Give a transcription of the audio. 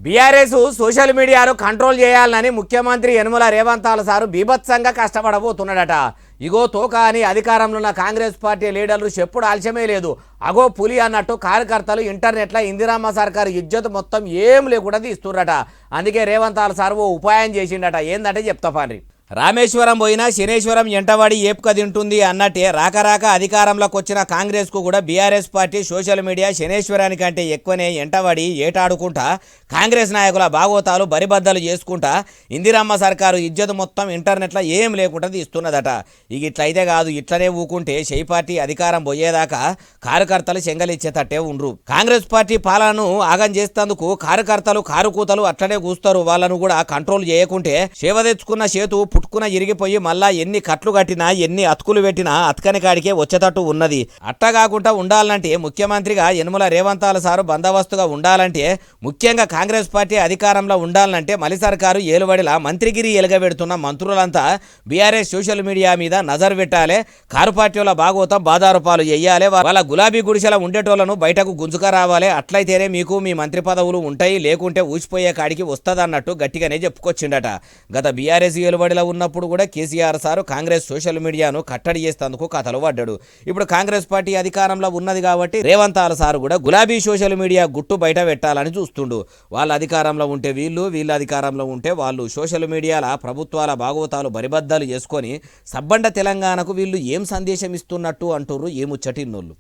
BRS social మీడియాను control చేయాలని ముఖ్యమంత్రి యనమల రేవంత్ సారు బీభత్సంగా కష్టపడబోతున్నాడట. ఇగో తోక అని అధికారంలో ఉన్న కాంగ్రెస్ పార్టీ లీడర్లు చెప్పుడు ఆలస్యమే లేదు. అగో పులి అన్నట్టు కార్యకర్తలు ఇంటర్నెట్లో ఇందిరామ్మ సర్కారు ఇజ్జత్ మొత్తం ఏం లేకుండా తీస్తున్నట. అందుకే రేవంత్ సారు ఓ ఉపాయం చేసిండట. ఏందంటే చెప్తా పాండ్రి. రామేశ్వరం పోయినా శనేశ్వరం ఎంటవాడి ఏపుక తింటుంది అన్నట్టే రాక అధికారంలోకి వచ్చిన కాంగ్రెస్కు కూడా బీఆర్ఎస్ పార్టీ సోషల్ మీడియా శనేశ్వరానికంటే ఎక్కువనే ఎంటవాడి ఏటాడుకుంటా కాంగ్రెస్ నాయకుల భాగోతాలు బరిబద్దలు చేసుకుంటా ఇందిరమ్మ సర్కారు ఇజ్జత్ మొత్తం ఇంటర్నెట్లో ఏం లేకుండా తీస్తున్నదట. ఇక ఇట్లయితే కాదు, ఇట్లనే ఊకుంటే షై పార్టీ అధికారం పోయేదాకా కార్యకర్తలు చెంగలిచ్చేటట్టే ఉండ్రు. కాంగ్రెస్ పార్టీ పాలనను ఆగం చేస్తేందుకు కార్యకర్తలు కారుకూతలు అట్లనే కూస్తారు. వాళ్ళను కూడా కంట్రోల్ చేయకుంటే సేవ తెచ్చుకున్న చేతు పుట్టుకున ఇరిగిపోయి మళ్ళా ఎన్ని కట్లు కట్టినా ఎన్ని అతుకులు పెట్టినా అతకని కాడికే వచ్చేటట్టు ఉన్నది. అట్టగాకుండా ఉండాలంటే ముఖ్యమంత్రిగా యనమల రేవంత్ సారు బందోబస్తుగా ఉండాలంటే, ముఖ్యంగా కాంగ్రెస్ పార్టీ అధికారంలో ఉండాలంటే మలి సర్కారు ఏలుబడిలా మంత్రిగిరి ఎలుగబెడుతున్న మంత్రులంతా బీఆర్ఎస్ సోషల్ మీడియా మీద నజర్ పెట్టాలి. కారు పార్టీల బాగోతం బాదారు పాలు చెయ్యాలి. వాళ్ళ గులాబీ గుడిసెల ఉండేటోళ్లను బయటకు గుంజుక రావాలి. అట్లయితేనే మీకు మీ మంత్రి పదవులు ఉంటాయి, లేకుంటే ఊసిపోయే కాడికి వస్తుందన్నట్టు గట్టిగానే చెప్పుకొచ్చిండట. గత బీఆర్ఎస్ ఏలుబడిలో ఉన్నప్పుడు కూడా కేసీఆర్ సారు కాంగ్రెస్ సోషల్ మీడియాను కట్టడి చేసేందుకు కథలు పడ్డాడు. ఇప్పుడు కాంగ్రెస్ పార్టీ అధికారంలో ఉన్నది కాబట్టి రేవంత్ సారు కూడా గులాబీ సోషల్ మీడియా గుట్టు బయట పెట్టాలని చూస్తుండు. వాళ్ళ అధికారంలో ఉంటే వీళ్ళ అధికారంలో ఉంటే వాళ్ళు సోషల్ మీడియాల ప్రభుత్వాల భాగోతాలు బరిబద్దాలు చేసుకొని సబ్బండ తెలంగాణకు వీళ్ళు ఏం సందేశం ఇస్తున్నట్టు అంటుర్రు ఏముచ్చటిన్నోళ్ళు.